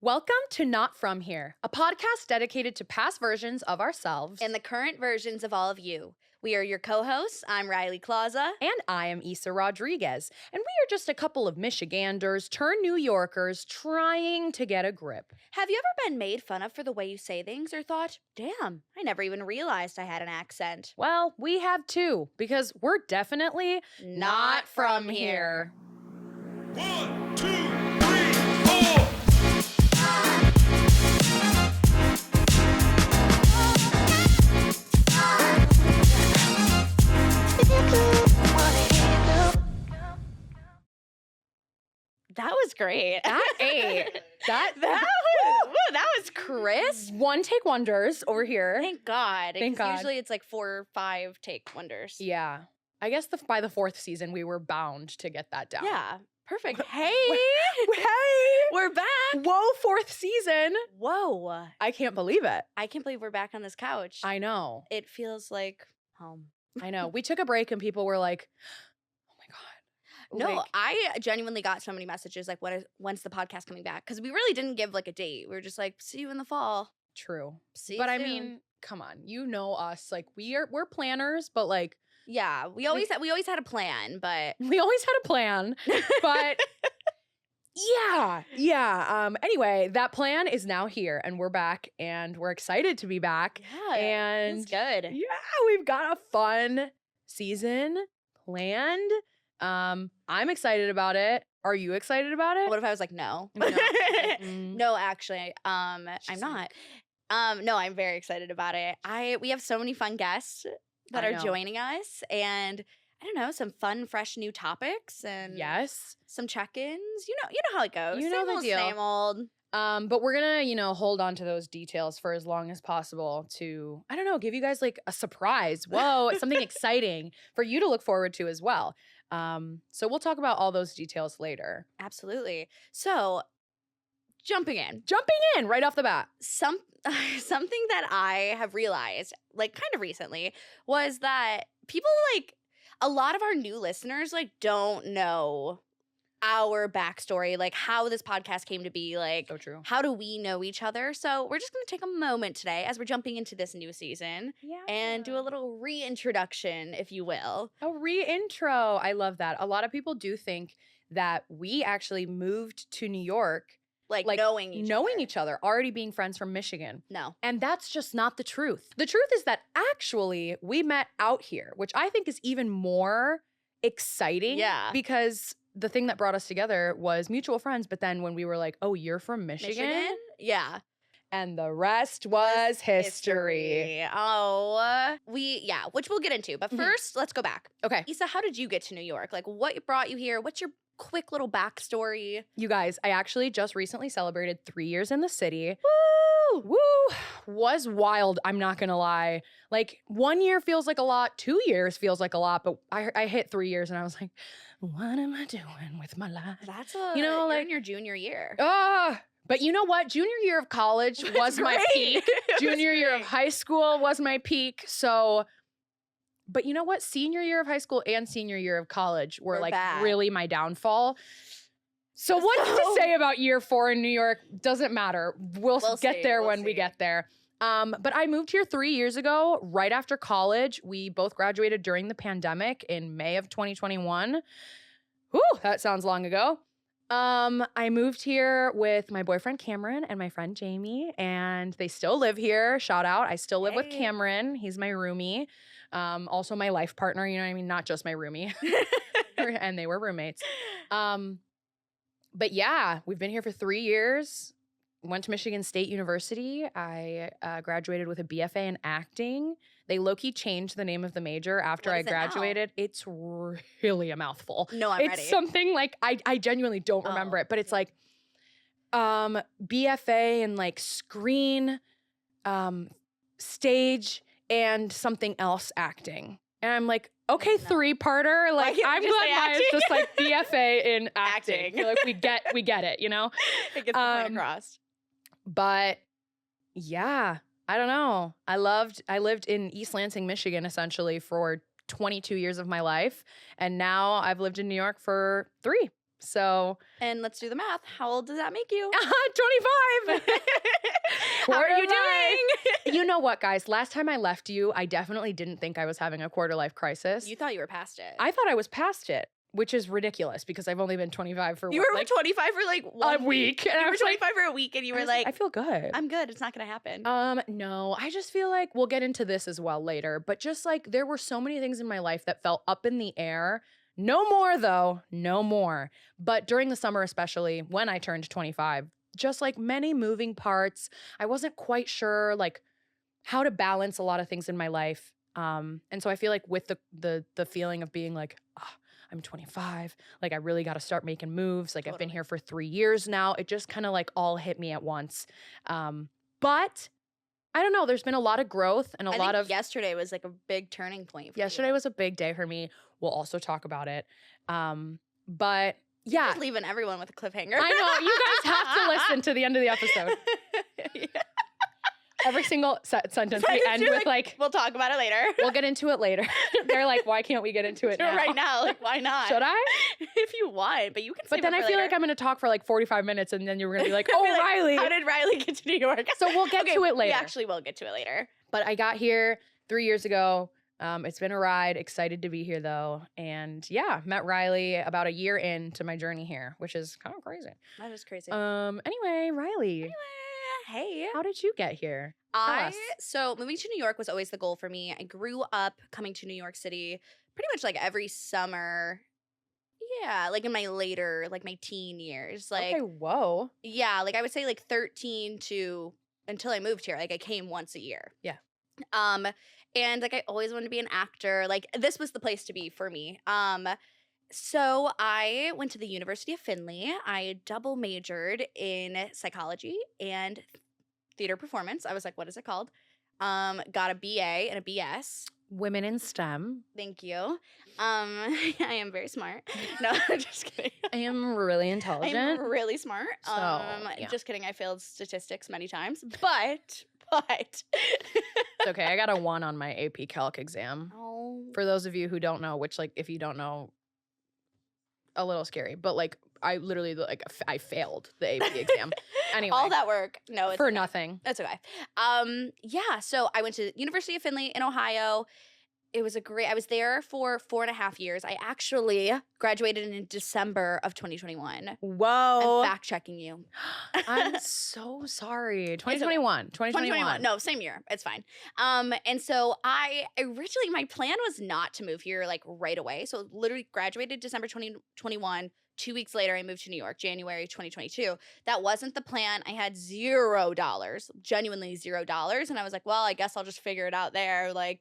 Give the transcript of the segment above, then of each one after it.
Welcome to Not From Here, a podcast dedicated to past versions of ourselves. And the current versions of all of you. We are your co-hosts. I'm Riley Klauza. And I am Isa Rodriguez. And we are just a couple of Michiganders turned New Yorkers trying to get a grip. Have you ever been made fun of for the way you say things or thought, damn, I never even realized I had an accent? Well, we have too, because we're definitely Not from here. 1, 2, 3, 4. That was great. That was crisp. one take wonders over here. Thank God. Thank 'cause God. Usually it's like 4 or 5 take wonders. Yeah. I guess by the fourth season, we were bound to get that down. Yeah. Perfect. Hey. Hey! We're back. Whoa, fourth season. Whoa. I can't believe it. I can't believe we're back on this couch. I know. It feels like home. I know. We took a break and people were like, oh my God. No, Like, I genuinely got so many messages like, when's the podcast coming back? Because we really didn't give like a date. We were just like, see you in the fall. true. See you But I soon. mean, come on. You know us. Like we're planners, but like Yeah, we always had a plan, but we always had a plan. But yeah. Anyway, that plan is now here and we're back and we're excited to be back. yeah, And it's good. yeah, we've got a fun season planned. I'm excited about it. Are you excited about it? What if I was like, no? No. No, actually, I'm She's not. like, No, I'm very excited about it. We have so many fun guests that I are know. joining us, and I don't know, some fun, fresh new topics and Yes. some check-ins. You know how it goes. You know Same the old, deal. Same old. But we're gonna, hold on to those details for as long as possible to, I don't know, give you guys like a surprise. Whoa, something exciting for you to look forward to as well. So we'll talk about all those details later. Absolutely. So, jumping in. Jumping in right off the bat. Something that I have realized, like kind of recently, was that people like a lot of our new listeners like don't know our backstory, like how this podcast came to be, like So true. how do we know each other. So we're just gonna take a moment today as we're jumping into this new season Yeah. and do a little reintroduction, if you will. A re-intro. I love that. A lot of people do think that we actually moved to New York, Like, like knowing each other. already being friends from Michigan. No. And that's just not the truth. The truth is that actually we met out here, which I think is even more exciting. Yeah. Because the thing that brought us together was mutual friends. But then when we were like, oh, you're from Michigan? Yeah. And the rest was history. Oh, which we'll get into. But Mhm. first, let's go back. Okay. Isa, how did you get to New York? Like, what brought you here? What's your quick little backstory? You guys, I actually just recently celebrated 3 years in the city. Woo! Woo! Was wild, I'm not gonna lie. Like 1 year feels like a lot, 2 years feels like a lot, but I hit 3 years and I was like, what am I doing with my life? That's you're like in your junior year. But you know what? Junior year of college was my great. peak. It was Junior year of great. high school was my peak. So, but you know what? Senior year of high school and senior year of college were Were like bad. really my downfall. So what's to So- say about year 4 in New York? Doesn't matter. We'll get see, there we'll when we see. get there. But I moved here 3 years ago, right after college. We both graduated during the pandemic in May of 2021. Whew, that sounds long ago. I moved here with my boyfriend Cameron and my friend Jamie, and they still live here. Shout out. I still live with Hey. Cameron. He's my roomie. Also my life partner, you know what I mean? Not just my roomie. And they were roommates. But yeah, we've been here for 3 years. Went to Michigan State University. I graduated with a BFA in acting. They low-key changed the name of the major after What I is it now? graduated. It's really a mouthful. No, I'm It's ready. something like I genuinely don't remember Oh, it, but it's like BFA in like screen, stage, and something else acting. And I'm like, okay, No. 3-parter. Like, can't you I'm just glad say mine is acting? just like BFA in acting. Acting. You're like, we get it, you know? It gets the point Um, across. But yeah, I don't know. I lived in East Lansing, Michigan, essentially for 22 years of my life. And now I've lived in New York for 3. So And let's do the math. How old does that make you? 25. How are you Quarter life. doing? You know what, guys? Last time I left you, I definitely didn't think I was having a quarter life crisis. You thought you were past it. I thought I was past it, which is ridiculous because I've only been 25 for You what, were like 25 for like a week. And You I were was like, 25 for a week and you were like, I feel good. I'm good. It's not going to happen. No, I just feel like we'll get into this as well later, but just like there were so many things in my life that felt up in the air. No more though, no more. But during the summer, especially when I turned 25, just like many moving parts, I wasn't quite sure like how to balance a lot of things in my life. And so I feel like with the feeling of being like, I'm 25, like I really got to start making moves. Like I've been Totally. here for 3 years now. It just kind of like all hit me at once. But I don't know. There's been a lot of growth and a I lot think of. yesterday was like a big turning point for Yesterday you. was a big day for me. We'll also talk about it. But You're yeah, just leaving everyone with a cliffhanger. I know you guys have to listen to the end of the episode. Yeah. Every single sentence we end You're with like, we'll talk about it later. we'll get into it later. They're like, why can't we get into it now? Right now. Like, why not? Should I? If you want, but you can. But save then it I for feel later. like I'm going to talk for like 45 minutes and then you're going to be like, I'll oh, be like, Riley. How did Riley get to New York? So we'll get to it later. We actually will get to it later. But I got here 3 years ago. It's been a ride. Excited to be here though. And yeah, met Riley about a year into my journey here, which is kind of crazy. That is crazy. Anyway, Riley, Hey. how did you get here? us. So moving to New York was always the goal for me. I grew up coming to New York City pretty much like every summer. Yeah, like in my later, like my teen years. Like Okay, whoa. yeah, like I would say like 13 to until I moved here. Like I came once a year. Yeah. And like I always wanted to be an actor. Like this was the place to be for me. So I went to the University of Findlay. I double majored in psychology and theater performance. I was like, what is it called? Got a BA and a BS. Women in STEM. Thank you. I am very smart. No, I'm just kidding. I am really intelligent. I'm really smart. So, yeah. Just kidding. I failed statistics many times, but It's okay. I got a 1 on my AP Calc exam. Oh, For those of you who don't know, which like if you don't know, a little scary, but like I literally like I failed the AP exam. Anyway, all that work. No, it's for okay. nothing. That's okay. Yeah. So I went to University of Findlay in Ohio. It was I was there for 4.5 years. I actually graduated in December of 2021. Whoa. I'm fact checking you. I'm so sorry. 2021. 2021. No, same year. It's fine. And so I originally, my plan was not to move here like right away. So literally graduated December 2021. 2 weeks later, I moved to New York, January 2022. That wasn't the plan. I had $0, genuinely $0. And I was like, well, I guess I'll just figure it out there. Like,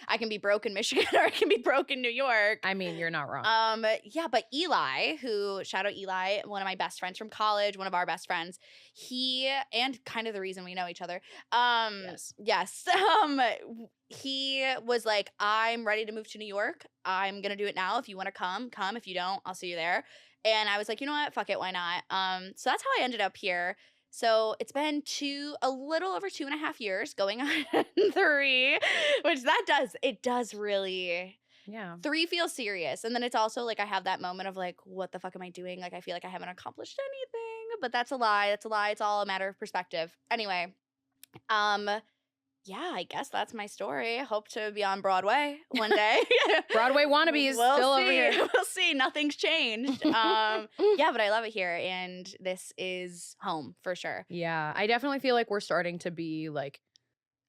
I can be broke in Michigan or I can be broke in New York. I mean, you're not wrong. Yeah, but Eli, shout out Eli, one of my best friends from college, one of our best friends, he, and kind of the reason we know each other. Yes. He was like, I'm ready to move to New York. I'm going to do it now. If you want to come. If you don't, I'll see you there. And I was like, you know what? Fuck it. Why not? So that's how I ended up here. So it's been a little over 2.5 years, going on 3, which it does really. Yeah. 3 feels serious. And then it's also like I have that moment of like, what the fuck am I doing? Like I feel like I haven't accomplished anything, but that's a lie. That's a lie. It's all a matter of perspective. Anyway, yeah, I guess that's my story. I hope to be on Broadway one day. Broadway wannabes still over here. We'll see. Nothing's changed. Yeah, but I love it here. And this is home for sure. Yeah, I definitely feel like we're starting to be like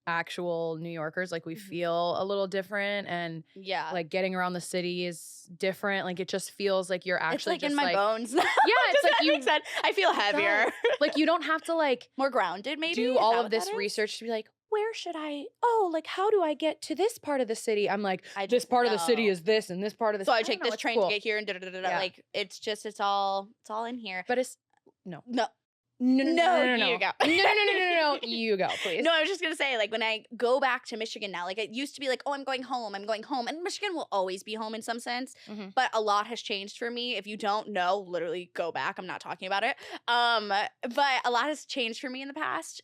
actual New Yorkers. Like we feel a little different and yeah, like getting around the city is different. Like it just feels like you're actually it's like just in my bones now. Yeah, it's like you said. I feel heavier. Like you don't have to like more grounded maybe. Do all of this research to be like, where should I? Oh, like how do I get to this part of the city? I'm like, this part of the city is this, and this part of the. So I take this train to get here, and Yeah. like it's all in here. But it's no. You go. No, you go, please. No, I was just gonna say, like when I go back to Michigan now, like it used to be like, oh, I'm going home, and Michigan will always be home in some sense, but a lot has changed for me. If you don't know, literally go back. I'm not talking about it. But a lot has changed for me in the past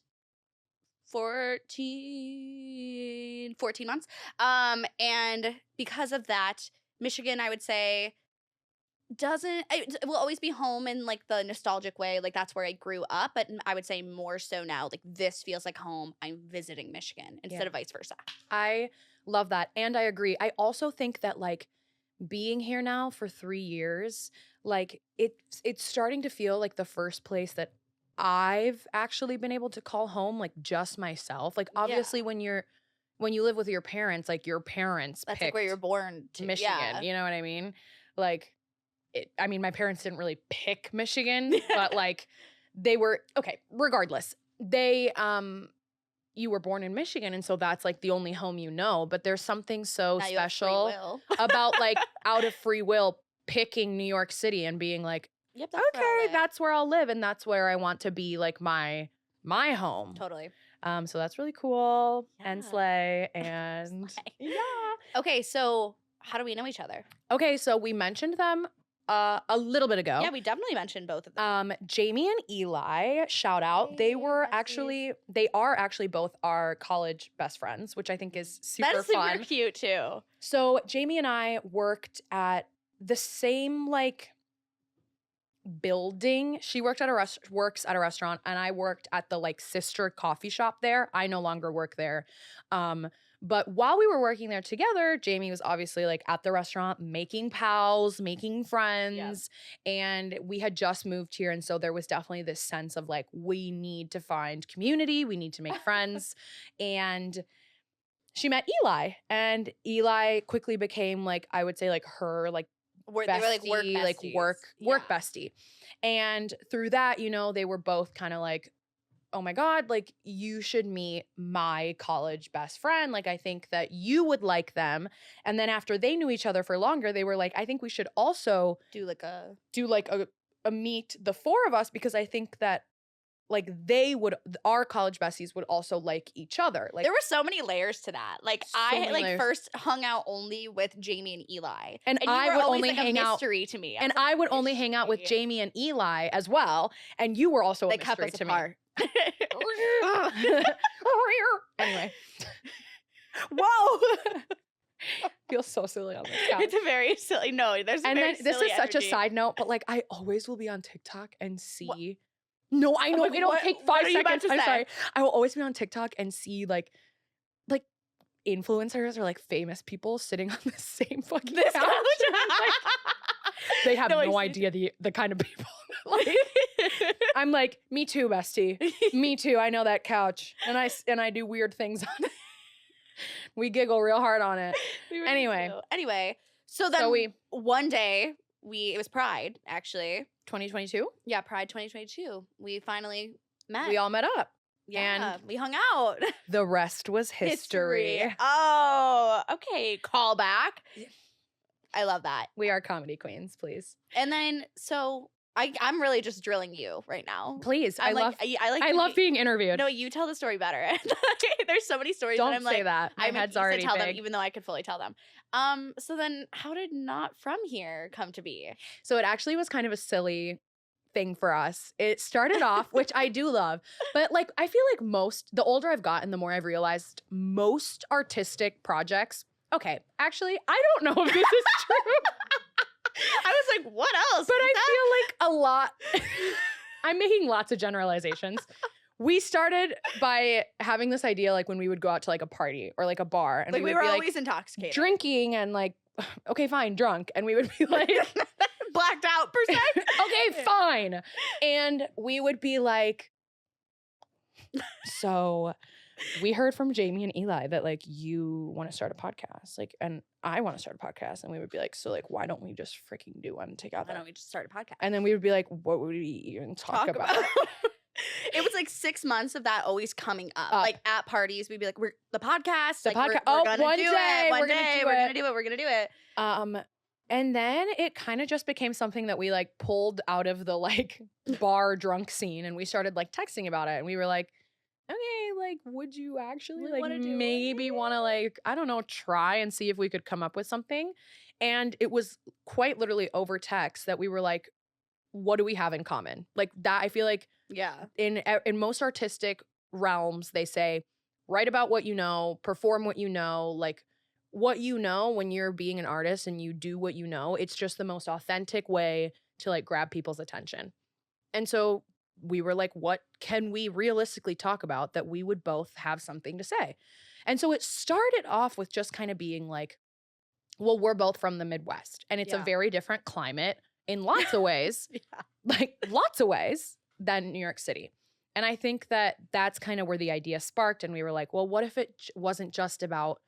14 months. And because of that, Michigan, I would say, it will always be home in like the nostalgic way. Like that's where I grew up. But I would say more so now, like this feels like home. I'm visiting Michigan instead of vice versa. I love that. And I agree. I also think that like being here now for 3 years, like it's starting to feel like the first place that I've actually been able to call home, like just myself. Like obviously when you live with your parents, like your parents That's picked like where you're born to. Michigan. Yeah. You know what I mean? Like I mean, my parents didn't really pick Michigan, but like they were okay, regardless. They you were born in Michigan, and so that's like the only home you know, but there's something so Now you have free special will. about like out of free will picking New York City and being like, Yep, that's where I'll okay, live. that's where I'll live and that's where I want to be like my home. Totally. So that's really cool and Yeah. slay and Slay. yeah. Okay, so how do we know each other? Okay, so we mentioned them a little bit ago. Yeah, we definitely mentioned both of them. Jamie and Eli, shout out. They Hey, were besties. they are actually both our college best friends, which I think is super That is fun. super cute too. So Jamie and I worked at the same like building. She works at a restaurant, and I worked at the like sister coffee shop there. I no longer work there. But while we were working there together, Jamie was obviously like at the restaurant making pals, making friends, and we had just moved here, and so there was definitely this sense of like we need to find community, we need to make friends, and she met Eli, and Eli quickly became like I would say like her like They were bestie, like work besties. work Yeah. bestie. And through that, you know, they were both kind of like, oh my God, like you should meet my college best friend. Like I think that you would like them. And then after they knew each other for longer, they were like, I think we should also Do like a do like a meet the four of us, because I think that like our college besties would also like each other. Like there were so many layers to that. Like So I many like layers. first hung out only with Jamie and Eli. And you I were would always, only like, hang a out- mystery to me. and I would only hang out with "Hey." Jamie and Eli as well. And you were also They a kept mystery us to apart. me. Anyway. Whoa. Feels so silly on this couch. It's a very silly. No, there's a And very then this silly is such a energy. side note, but like I always will be on TikTok and see. No, I know Like, it'll what- take what 5 are you about seconds. to I'm say? sorry. I will always be on TikTok and see like influencers or like famous people sitting on the same fucking This couch. couch. And I'm like, they have No, I no see. idea the kind of people. Like, I'm like, me too, bestie. Me too. I know that couch, and I do weird things on it. We giggle real hard on it. Anyway, so then So one day it was Pride actually. 2022, Yeah, Pride 2022. We finally met. we all met up. yeah, we hung out. The rest was history. Oh, okay. Callback. I love that. We are comedy queens, please. And then so I'm really just drilling you right now. Please, I'm I love being interviewed. No, you tell the story better. There's so many stories that Don't I'm say like, that. My I'm head's to already tell them, big. even though I could fully tell them. So then how did Not From Here come to be? So it actually was kind of a silly thing for us. It started off, which I do love, but like I feel like the older I've gotten, the more I've realized most artistic projects. Okay, actually, I don't know if this is true, I was like, what else? but is I that? feel like a lot. I'm making lots of generalizations. We started by having this idea like when we would go out to like a party or like a bar, and Like we we would were be always like intoxicated. drinking and like, okay, fine, drunk, and we would be like. Blacked out percent. Okay, fine. And we would be like, so we heard from Jamie and Eli that like you want to start a podcast, like, and I want to start a podcast. And we would be like, so like, why don't we just freaking do one together? Why don't we just start a podcast? And then we would be like, what would we even talk about? It was like 6 months of that always coming up. Up. Like at parties, we'd be like, "We're the podcast. The like, podcast. We're Oh, gonna one do day it. we're One gonna day do we're it." gonna do it. We're gonna do it." And then it kind of just became something that we like pulled out of the like bar drunk scene, and we started like texting about it, and we were like, okay, like, would you actually We like wanna do it. maybe want to like, I don't know, try and see if we could come up with something? And it was quite literally over text that we were like, what do we have in common? Like that, I feel like Yeah. in most artistic realms, they say, write about what you know, perform what you know, like what you know when you're being an artist and you do what you know, it's just the most authentic way to like grab people's attention. And so we were like, what can we realistically talk about that we would both have something to say? And so it started off with just kind of being like, well, we're both from the Midwest and it's a Yeah. very different climate in lots of ways, Yeah. like lots of ways than New York City. And I think that that's kind of where the idea sparked. And we were like, well, what if it wasn't just about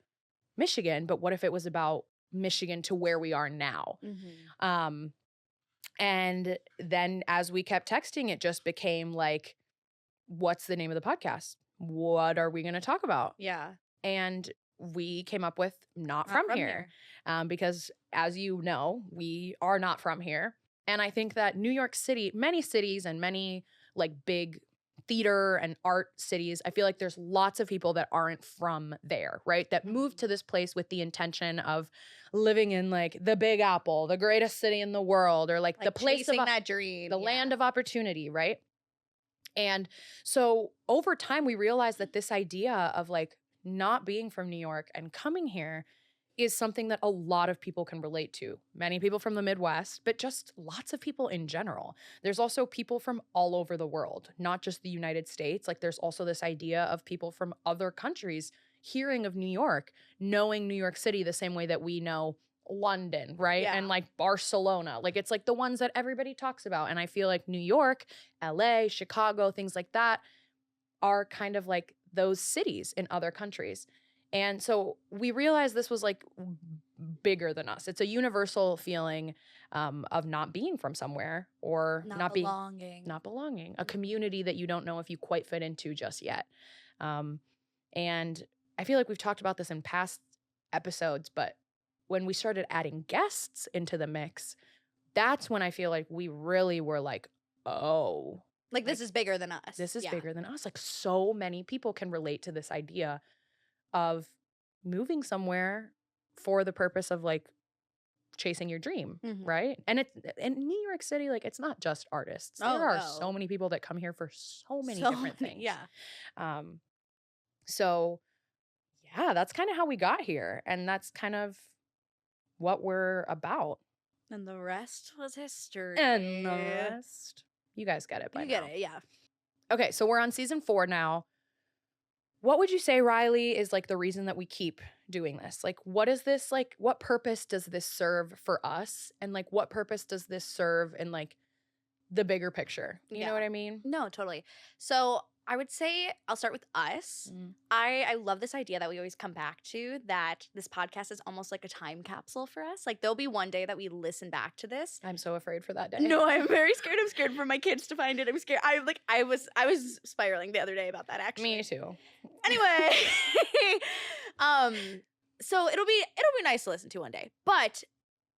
Michigan, but what if it was about Michigan to where we are now? Mm-hmm. And then as we kept texting, it just became like, what's the name of the podcast? What are we going to talk about? Yeah. And we came up with Not From Here. Because as you know, we are not from here. And I think that New York City, many cities and many like big theater and art cities, I feel like there's lots of people that aren't from there, right? That moved to this place with the intention of living in like the Big Apple, the greatest city in the world, or like the place of that dream. the land of opportunity, right? And so over time, we realized that this idea of like not being from New York and coming here is something that a lot of people can relate to. Many people from the Midwest, but just lots of people in general. There's also people from all over the world, not just the United States. Like there's also this idea of people from other countries hearing of New York, knowing New York City the same way that we know London, right? Yeah. And like Barcelona. Like it's like the ones that everybody talks about. And I feel like New York, LA, Chicago, things like that are kind of like those cities in other countries. And so we realized this was like bigger than us. It's a universal feeling of not being from somewhere or not belonging, a community that you don't know if you quite fit into just yet. And I feel like we've talked about this in past episodes, but when we started adding guests into the mix, that's when I feel like we really were like, oh, Like this is bigger than us. this is bigger than us. Like so many people can relate to this idea of moving somewhere for the purpose of like chasing your dream, Mhm. right? And it's in New York City, like it's not just artists. Oh, there are no. so many people that come here for so many So different many- things. Yeah. So yeah, that's kind of how we got here. And that's kind of what we're about. And the rest was history. And the rest. You guys get it by You now. get it, yeah. Okay, so we're on season 4 now. What would you say, Riley, is like the reason that we keep doing this? Like, what is this like? What purpose does this serve for us? And like, what purpose does this serve in like the bigger picture? You Yeah. know what I mean? No, totally. So I would say I'll start with us. I love this idea that we always come back to, that this podcast is almost like a time capsule for us. Like there'll be one day that we listen back to this. I'm so afraid for that day. No, I'm very scared. I'm scared for my kids to find it. I'm scared. I was spiraling the other day about that actually. Me too. Anyway, so it'll be nice to listen to one day. But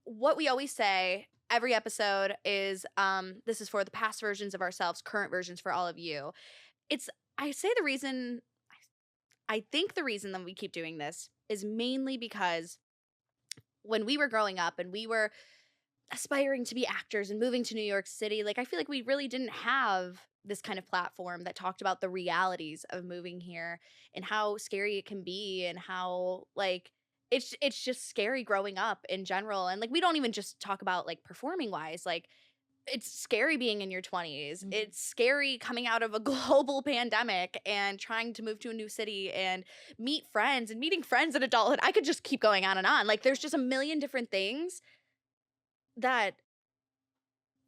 what we always say every episode is this is for the past versions of ourselves, current versions for all of you. I think the reason that we keep doing this is mainly because when we were growing up and we were aspiring to be actors and moving to New York City, like I feel like we really didn't have this kind of platform that talked about the realities of moving here and how scary it can be and how like it's just scary growing up in general. And like we don't even just talk about like performing wise, like it's scary being in your 20s. Mhm. It's scary coming out of a global pandemic and trying to move to a new city and meet friends and meeting friends in adulthood. I could just keep going on and on. Like there's just a million different things that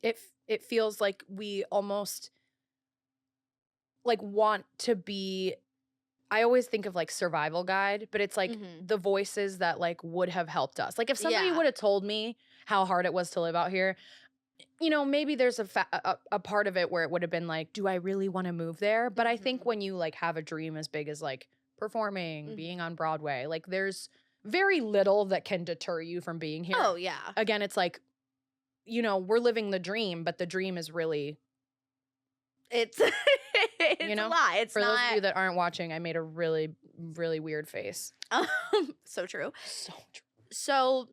It feels like we almost like want to be. I always think of like survival guide, but it's like Mhm. the voices that like would have helped us. Like if somebody Yeah. would have told me how hard it was to live out here, you know, maybe there's a part of it where it would have been like, do I really want to move there? But I think Mhm. when you like have a dream as big as like performing, Mhm. being on Broadway, like there's very little that can deter you from being here. Oh yeah. Again, it's like, you know, we're living the dream, but the dream is really, It's it's you know, a lot. It's for not those of you that aren't watching, I made a really, really weird face. so true. So true. So,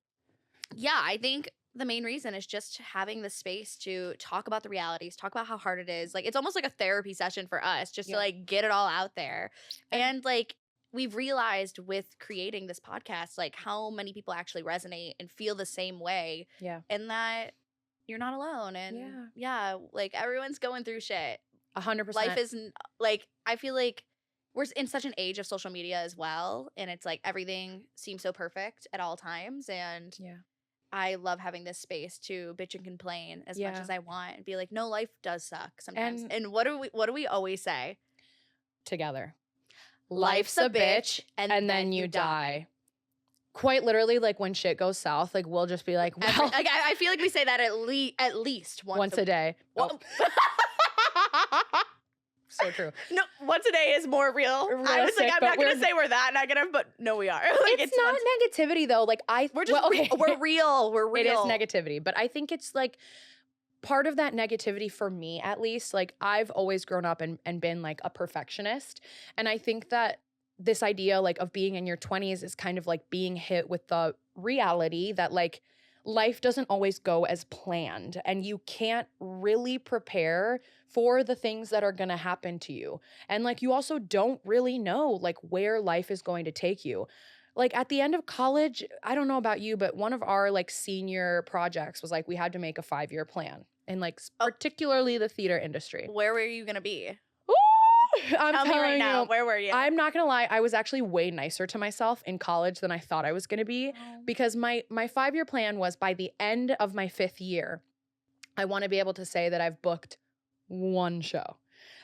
yeah, I think the main reason is just having the space to talk about the realities, talk about how hard it is. Like, it's almost like a therapy session for us, just Yeah. to like get it all out there. And- And like, we've realized with creating this podcast, like how many people actually resonate and feel the same way, Yeah. and that you're not alone. And yeah, like everyone's going through shit. 100%. Life isn't like, I feel like we're in such an age of social media as well, and it's like everything seems so perfect at all times. And Yeah. I love having this space to bitch and complain as much as I want and be like, no, life does suck sometimes. And what do we always say? Together. Life's a bitch, and then you die. Quite literally, like when shit goes south, like we'll just be like, well, Like, I feel like we say that at least once a day. Well, So true. no, once a day is more real. I was Realistic, like, I'm but not gonna say we're that negative, but no, we are. Like, it's not negativity though. Like we're just we're real. We're real. It is negativity, but I think it's like part of that negativity for me, at least. Like I've always grown up and been like a perfectionist, and I think that this idea like of being in your 20s is kind of like being hit with the reality that like life doesn't always go as planned, and you can't really prepare for the things that are going to happen to you. And like you also don't really know like where life is going to take you. Like at the end of college, I don't know about you, but one of our like senior projects was like we had to make a 5-year plan in like particularly the theater industry. Where were you gonna be? I'm Tell me telling right now, you, where were you? I'm not gonna lie, I was actually way nicer to myself in college than I thought I was gonna be, because my 5-year plan was by the end of my 5th year, I want to be able to say that I've booked one show,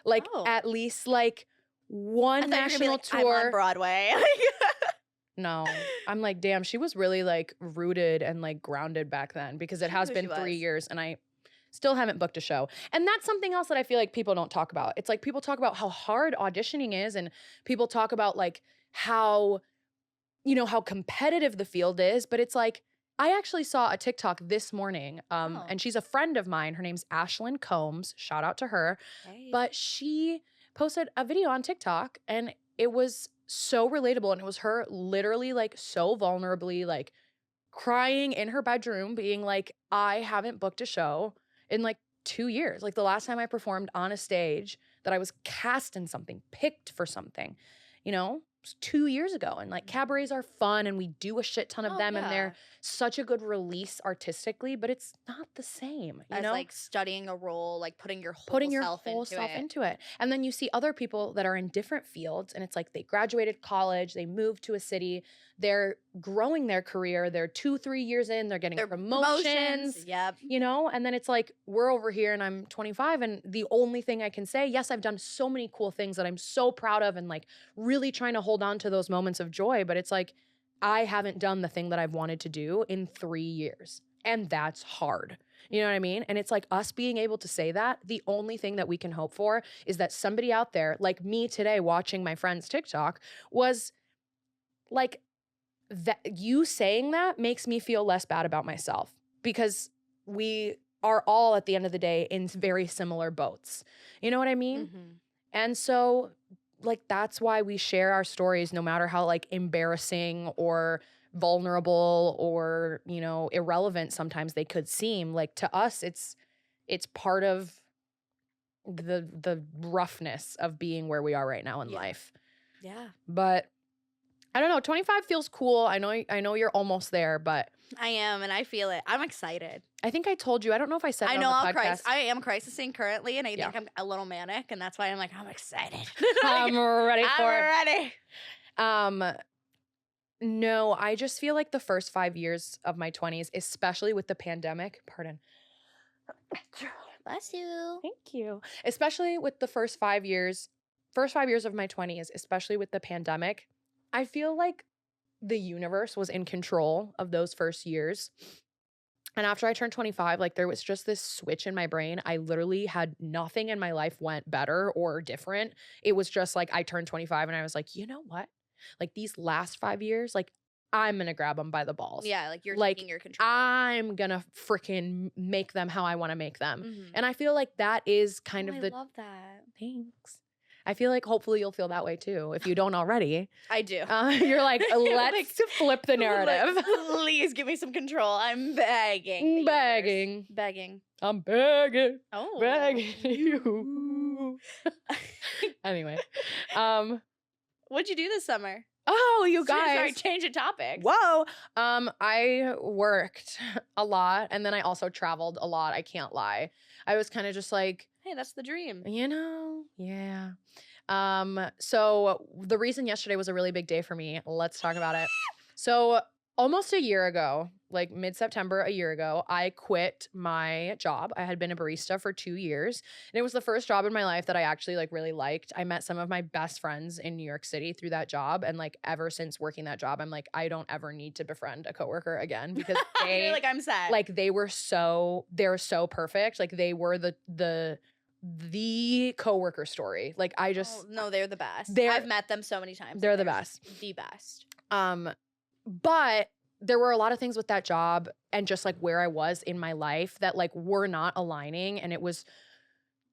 like at least like one national tour. I'm on Broadway. No, I'm like, damn, she was really like rooted and like grounded back then, because it has been 3 years and I still haven't booked a show. And that's something else that I feel like people don't talk about. It's like people talk about how hard auditioning is, and people talk about like how, you know, how competitive the field is. But it's like, I actually saw a TikTok this morning, and she's a friend of mine. Her name's Ashlyn Combs. Shout out to her. Hey. But she posted a video on TikTok, and it was so relatable. And it was her literally like so vulnerably like crying in her bedroom, being like, I haven't booked a show in like 2 years. Like the last time I performed on a stage that I was cast in something, picked for something, you know, it was 2 years ago. And like cabarets are fun and we do a shit ton of them, and they're such a good release artistically, but it's not the same, you As know? like studying a role, like putting your whole self into it. And then you see other people that are in different fields, and it's like they graduated college, they moved to a city, they're growing their career, they're 2-3 years in, they're getting promotions. Yep. You know, and then it's like we're over here and I'm 25, and the only thing I can say, yes, I've done so many cool things that I'm so proud of and like really trying to hold on to those moments of joy, but it's like I haven't done the thing that I've wanted to do in 3 years, and that's hard. You know what I mean? And it's like us being able to say that, the only thing that we can hope for is that somebody out there like me today watching my friend's TikTok was like, that you saying that makes me feel less bad about myself, because we are all at the end of the day in very similar boats. You know what I mean? Mm-hmm. And so like that's why we share our stories, no matter how like embarrassing or vulnerable or, you know, irrelevant sometimes they could seem. Like to us it's part of the roughness of being where we are right now in life. Yeah. But I don't know, 25 feels cool. I know you're almost there, but I am, and I feel it. I'm excited. I think I told you. I don't know if I said it on the podcast. I am crisising currently, and I think I'm a little manic, and that's why I'm like, I'm excited. I'm ready for it. I'm ready. No, I just feel like the first 5 years of my 20s, especially with the pandemic, Bless you. Thank you. Especially with the first 5 years of my 20s, especially with the pandemic, I feel like the universe was in control of those first years. And after I turned 25, like there was just this switch in my brain. I literally had nothing in my life went better or different. It was just like I turned 25 and I was like, you know what? Like these last 5 years, like I'm going to grab them by the balls. Yeah, like you're like, taking your control. I'm going to freaking make them how I want to make them. Mm-hmm. And I feel like that is kind of I love that. Thanks. I feel like hopefully you'll feel that way too, if you don't already. I do. You're like, let's flip the narrative. Please give me some control. I'm begging. Begging. I'm begging. Oh. Begging you. Anyway. What'd you do this summer? Oh, you guys. Sorry, change the topic. Whoa. I worked a lot and then I also traveled a lot. I can't lie. I was kind of just like, Hey, that's the dream. yeah. So the reason yesterday was a really big day for me, let's talk about it. So almost a year ago, like mid-September, a year ago, I quit my job. I had been a barista for 2 years, and it was the first job in my life that I actually like really liked. I met some of my best friends in New York City through that job, and like ever since working that job, I'm like, I don't ever need to befriend a coworker again because they You're like, I'm sad. like they're so perfect. Like they were the coworker story. Like I just no, they're the best. They're- I've met them so many times. they're the best. The best. But there were a lot of things with that job and just like where I was in my life that like were not aligning, and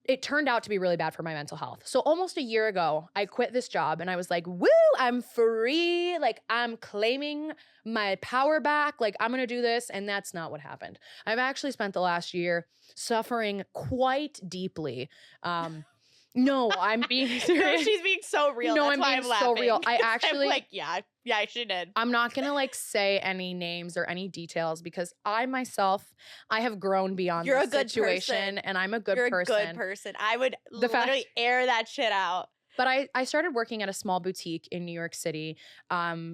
it turned out to be really bad for my mental health. So almost a year ago, I quit this job and I was like, woo, I'm free. Like I'm claiming my power back. Like I'm going to do this. And that's not what happened. I've actually spent the last year suffering quite deeply. No, I'm being serious. She's being so real. No, That's I'm why being so laughing. real. I actually I'm like, yeah, she did. I'm not going to like say any names or any details because I myself, I have grown beyond You're this a good situation person. and I'm a good You're person. a good person. I would fact- literally air that shit out. But I started working at a small boutique in New York City.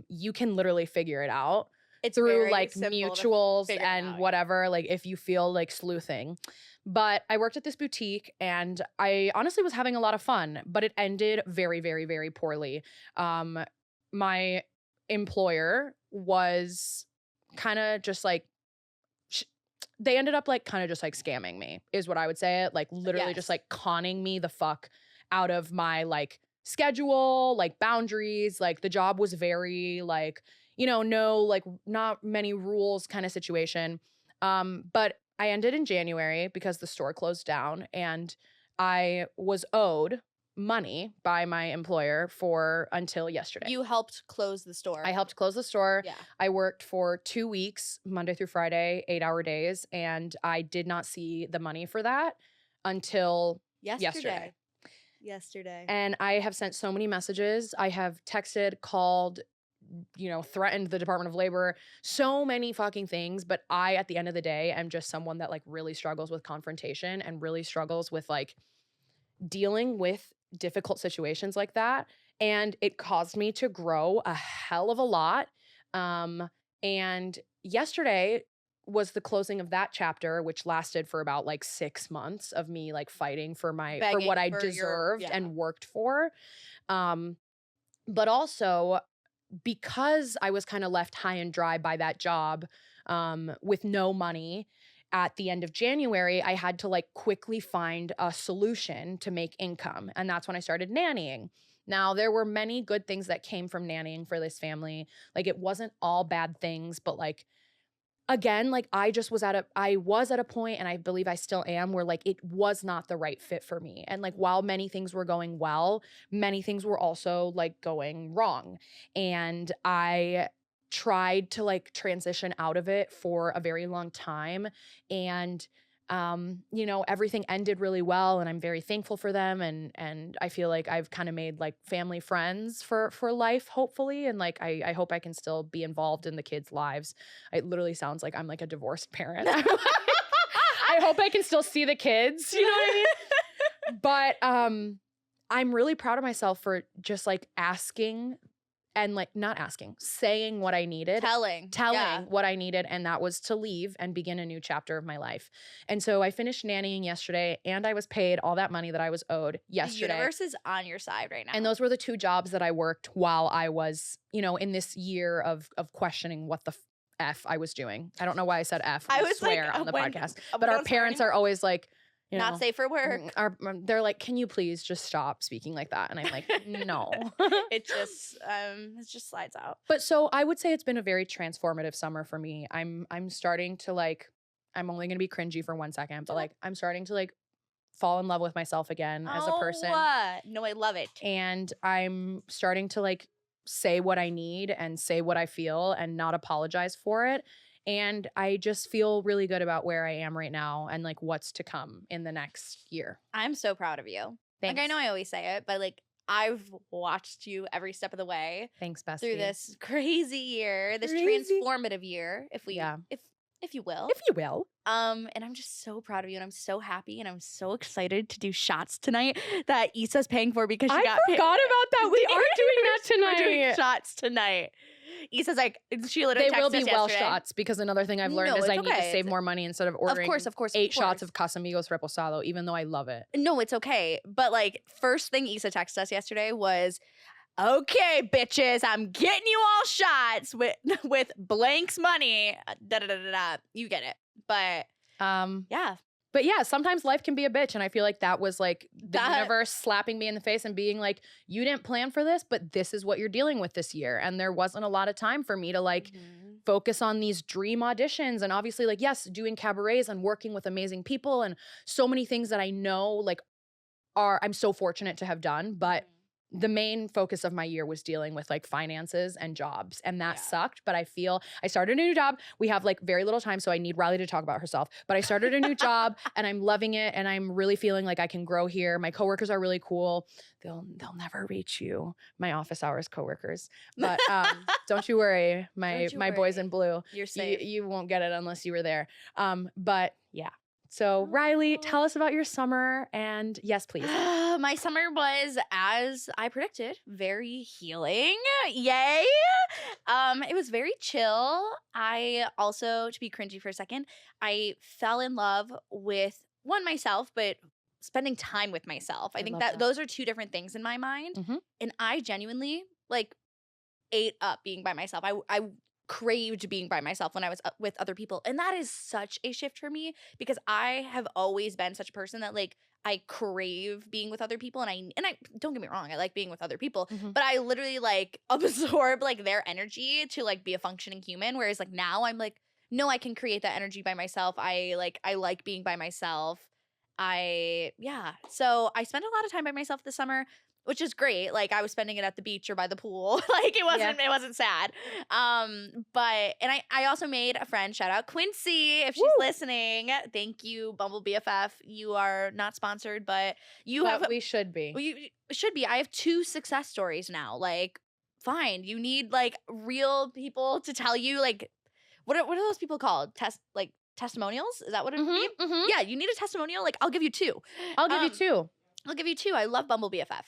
You can literally figure it out It's through very like simple to mutuals figure it and out. whatever, like if you feel like sleuthing. But I worked at this boutique and I honestly was having a lot of fun, but it ended very, very, very poorly. My employer was kind of just like, they ended up like kind of just like scamming me is what I would say it. Like literally just Yes. like conning me the fuck out of my like schedule, like boundaries. Like the job was very like, no, like not many rules kind of situation. But I ended in January because the store closed down and I was owed money by my employer for until yesterday. You helped close the store. I helped close the store. Yeah. I worked for 2 weeks, Monday through Friday, 8-hour days, and I did not see the money for that until yesterday. And I have sent so many messages. I have texted, called, threatened the Department of Labor, so many fucking things. But I, at the end of the day, am just someone that like really struggles with confrontation and really struggles with like dealing with difficult situations like that. And it caused me to grow a hell of a lot. And yesterday was the closing of that chapter, which lasted for about like 6 months of me like fighting for Begging what I for your- deserved yeah. and worked for. But also because I was kind of left high and dry by that job, with no money at the end of January, I had to like quickly find a solution to make income. And that's when I started nannying. Now, there were many good things that came from nannying for this family. Like it wasn't all bad things, but like, again, like I was at a point, and I believe I still am, where like it was not the right fit for me. And like while many things were going well, many things were also like going wrong. And I tried to like transition out of it for a very long time. And everything ended really well, and I'm very thankful for them. And I feel like I've kind of made like family friends for life, hopefully. And like I hope I can still be involved in the kids' lives. It literally sounds like I'm like a divorced parent. I hope I can still see the kids, you know what I mean? But I'm really proud of myself for just like asking and like not asking, saying what I needed. Telling yeah. what I needed, and that was to leave and begin a new chapter of my life. And so I finished nannying yesterday, and I was paid all that money that I was owed yesterday. The universe is on your side right now. And those were the 2 jobs that I worked while I was, in this year of questioning what the F I was doing. I don't know why I said F. I was swear like, on the when- podcast. we But our don't swear parents anymore. are always like, Not safe for work. they're like, can you please just stop speaking like that? And I'm like, no. It just slides out. But so I would say it's been a very transformative summer for me. I'm starting to like, I'm only going to be cringy for 1 second, but like I'm starting to like fall in love with myself again as a person. No, I love it. And I'm starting to like say what I need and say what I feel and not apologize for it. And I just feel really good about where I am right now and like what's to come in the next year. I'm so proud of you. Thanks. Like I know I always say it, but like I've watched you every step of the way Thanks, bestie. through this crazy year, this Crazy. transformative year, if you will. If you will. And I'm just so proud of you, and I'm so happy, and I'm so excited to do shots tonight that Issa's paying for because she I got paid. forgot about that. We are doing that tonight. We're doing shots tonight. Issa's like, she literally They will texted be us well yesterday. shots because another thing I've learned No, is it's I need to okay. save more money instead of ordering Of course, 8 shots of Casamigos Reposado, even though I love it. No, it's okay. But like, first thing Isa texted us yesterday was, okay, bitches, I'm getting you all shots with Blank's money. Da da da da da. You get it. But yeah. But yeah, sometimes life can be a bitch. And I feel like that was like the universe slapping me in the face and being like, you didn't plan for this, but this is what you're dealing with this year. And there wasn't a lot of time for me to like focus on these dream auditions. And obviously, like, yes, doing cabarets and working with amazing people and so many things that I know like I'm so fortunate to have done. But the main focus of my year was dealing with like finances and jobs, and that sucked. But I feel I started a new job. We have like very little time, so I need Riley to talk about herself. But I started a new job and I'm loving it, and I'm really feeling like I can grow here. My coworkers are really cool. They'll never reach you, my office hours coworkers. But don't you worry, my boys in blue. You're safe. You won't get it unless you were there. But yeah. So Riley, tell us about your summer, and yes, please. My summer was, as I predicted, very healing. Yay! It was very chill. I also, to be cringy for a second, I fell in love with myself, but spending time with myself. I think that those are two different things in my mind. And I genuinely like ate up being by myself. I craved being by myself when I was with other people. And that is such a shift for me because I have always been such a person that like I crave being with other people, and I don't get me wrong, I like being with other people, but I literally like absorb like their energy to like be a functioning human, whereas like now I'm like, no, I can create that energy by myself. I like being by myself. So I spent a lot of time by myself this summer, which is great. Like I was spending it at the beach or by the pool. Like it wasn't sad. But I also made a friend, shout out Quincy if she's listening. Thank you, Bumble BFF. You are not sponsored, but we should be. Well, you should be. I have 2 success stories now. Like, fine. You need like real people to tell you like what are those people called? Testimonials? Is that what it means? Yeah, you need a testimonial. Like, I'll give you 2. I'll give you 2. I love Bumble BFF.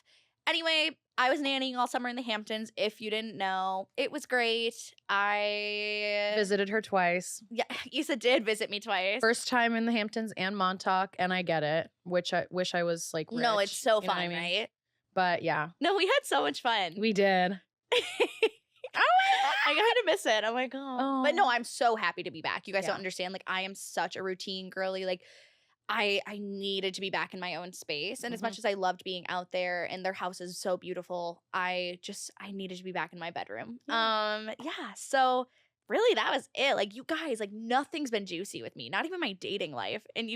Anyway, I was nannying all summer in the Hamptons. If you didn't know, it was great. I visited her twice. Yeah, Isa did visit me twice. First time in the Hamptons and Montauk, and I get it. Which I wish I was like rich. No, it's so fun, right? But yeah. No, we had so much fun. We did. I kind of miss it. I'm like, oh. But no, I'm so happy to be back. You guys don't understand. Like, I am such a routine girly. Like, I needed to be back in my own space. And as much as I loved being out there and their house is so beautiful, I needed to be back in my bedroom. So really that was it. Like, you guys, like, nothing's been juicy with me. Not even my dating life. And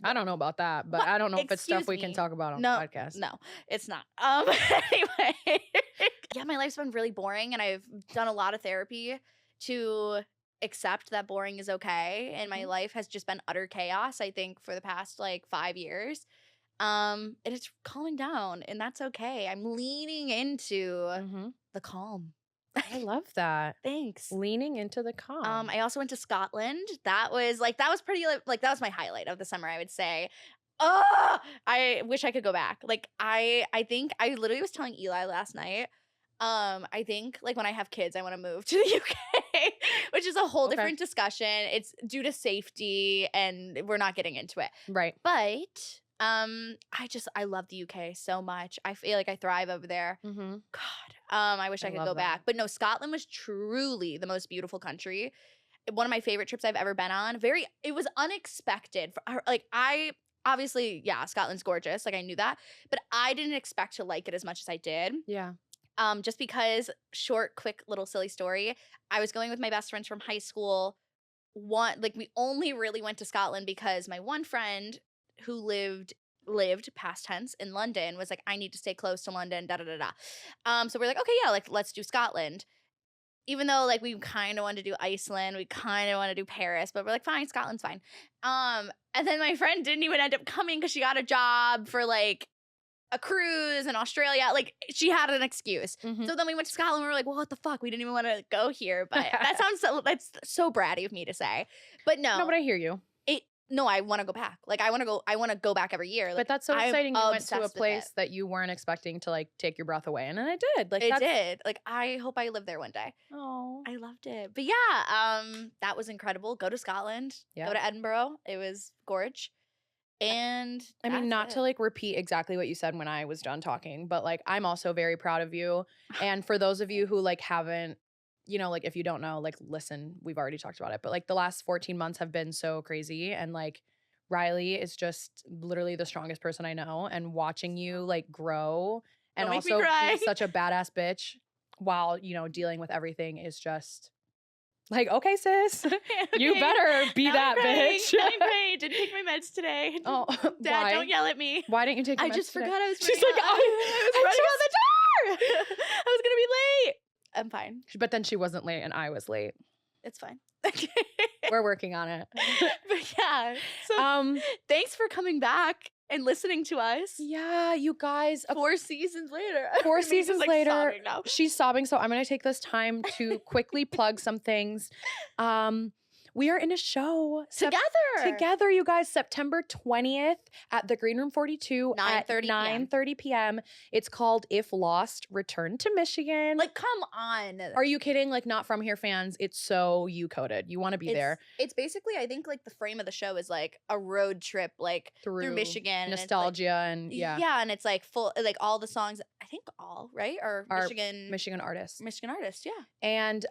I don't know about that, but I don't know if it's stuff we can talk about on the podcast. No, it's not. Anyway. Yeah, my life's been really boring, and I've done a lot of therapy to accept that boring is okay. And my life has just been utter chaos, I think, for the past like 5 years. And it's calming down, and that's okay. I'm leaning into the calm. I love that. Thanks. Leaning into the calm. I also went to Scotland. That was pretty like that was my highlight of the summer, I would say. I wish I could go back. Like I think I literally was telling Eli last night. I think like when I have kids, I want to move to the UK, which is a whole different discussion. It's due to safety, and we're not getting into it. Right. But I love the UK so much. I feel like I thrive over there. God. I wish I could go back. But no, Scotland was truly the most beautiful country. One of my favorite trips I've ever been on. It was unexpected. Obviously, yeah, Scotland's gorgeous. Like I knew that, but I didn't expect to like it as much as I did. Yeah. Just because, short, quick, little silly story. I was going with my best friends from high school. We only really went to Scotland because my one friend who lived past tense in London was like, I need to stay close to London, so we're like, okay, yeah, like let's do Scotland. Even though like we kind of wanted to do Iceland, we kind of want to do Paris, but we're like, fine, Scotland's fine. And then my friend didn't even end up coming because she got a job for like a cruise in Australia. Like, she had an excuse. Mhm. So then we went to Scotland. We were like, well, what the fuck? We didn't even want to go here. But that's so bratty of me to say. But No, but I hear you. no, I want to go back. Like, I want to go back every year. Like, But that's so I'm exciting. You went to a obsessed with place it. that you weren't expecting to like take your breath away, and then it did. Like It did. Like, I hope I live there one day. Oh, I loved it. But yeah, that was incredible. Go to Scotland. Yeah. Go to Edinburgh. It was gorge. And I mean, that's not it. to like repeat exactly what you said when I was done talking, but like I'm also very proud of you. And for those of you who like haven't, you know, like if you don't know, like listen, we've already talked about it, but like the last 14 months have been so crazy, and like Riley is just literally the strongest person I know, and watching you like grow and Don't make me also cry. be such a badass bitch while, you know, dealing with everything is just like, okay, sis, you Okay. better be Now that I'm praying. bitch. Now I'm praying. Didn't take my meds today. Oh, Dad, why? don't yell at me. Why didn't you take your I meds just today? forgot I was She's running like, out. I was I running just- out the door. I was gonna be late. I'm fine. But then she wasn't late and I was late. It's fine. We're working on it. But yeah. So thanks for coming back and listening to us. Yeah, you guys, 4 seasons later. 4 Remain's seasons just, like, later, sobbing now. she's sobbing. So I'm going to take this time to quickly plug some things. We are in a show together, you guys, September 20th at the Green Room 42 at 9:30 p.m. 9:30 p.m. It's called If Lost, Return to Michigan. Like, come on. Are you kidding? Like, not from here fans. It's so you coded. You want to be there It's basically, I think, like the frame of the show is like a road trip, like through Michigan, and it's, like- nostalgia, and yeah, and it's like full, like all the songs. I think all right are Are Michigan artists. artists, yeah. And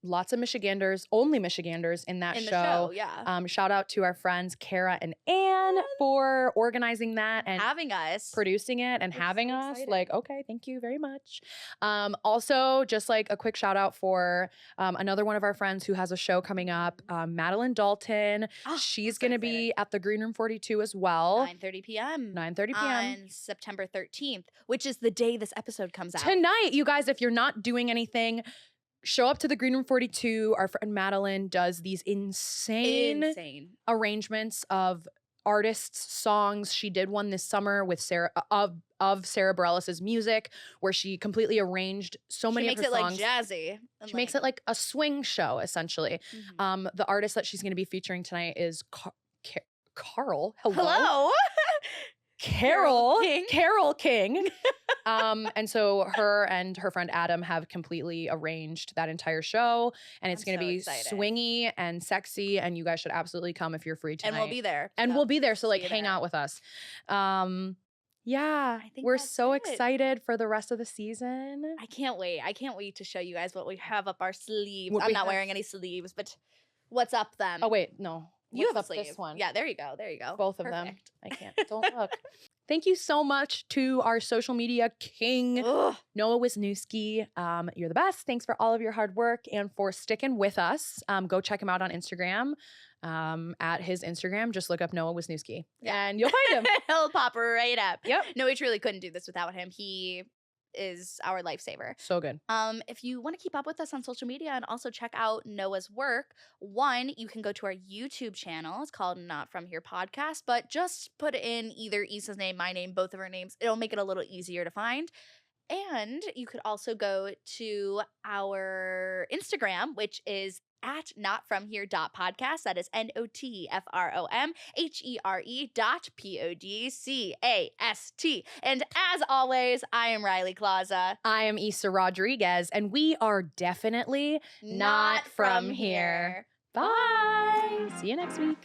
lots of Michiganders, only Michiganders in that In the show. show, yeah. Shout out to our friends Kara and Ann for organizing that and Having us. producing it and We're having so us. excited. Like, okay, thank you very much. Also, just like a quick shout out for another one of our friends who has a show coming up, Madeline Dalton. Oh, She's so going to excited. be at the Green Room 42 as well. 9:30 p.m. 9:30 p.m. on September 13th, which is the day this episode comes out. Tonight, you guys, if you're not doing anything, show up to the Green Room 42. Our friend Madeline does these insane arrangements of artists' songs. She did one this summer with Sarah of Sarah Bareilles' music, where she completely arranged so many She makes of her it songs. like jazzy. She makes it like a swing show, essentially. Mhm. The artist that she's going to be featuring tonight is Carl. Hello. Carol King. Carol King. And so her and her friend Adam have completely arranged that entire show, and it's I'm going to so be excited. swingy and sexy, and you guys should absolutely come if you're free tonight. And we'll be there. And so we'll be there, so like see you hang there. out with us. Yeah, I think we're that's so it. excited for the rest of the season. I can't wait. I can't wait to show you guys what we have up our sleeves. What I'm we not have- wearing any sleeves, but what's up them? Oh wait, no. you What's have a up sleeve. this one? Yeah, there you go. There you go. Both of them. Perfect. I can't. Don't look. Thank you so much to our social media king, Ugh. Noah Wisniewski. You're the best. Thanks for all of your hard work and for sticking with us. Go check him out on Instagram. At his Instagram, just look up Noah Wisniewski Yeah. and you'll find him. He'll pop right up. Yep. No, we truly couldn't do this without him. He is our lifesaver. So good. If you want to keep up with us on social media and also check out Noah's work, one, you can go to our YouTube channel. It's called Not From Here Podcast, but just put in either Issa's name, my name, both of our names. It'll make it a little easier to find. And you could also go to our Instagram, which is at notfromhere.podcast. That is NOTFROMHERE.PODCAST. And as always, I am Riley Klauza. I am Isa Rodriguez, and we are definitely not from here. Bye. See you next week.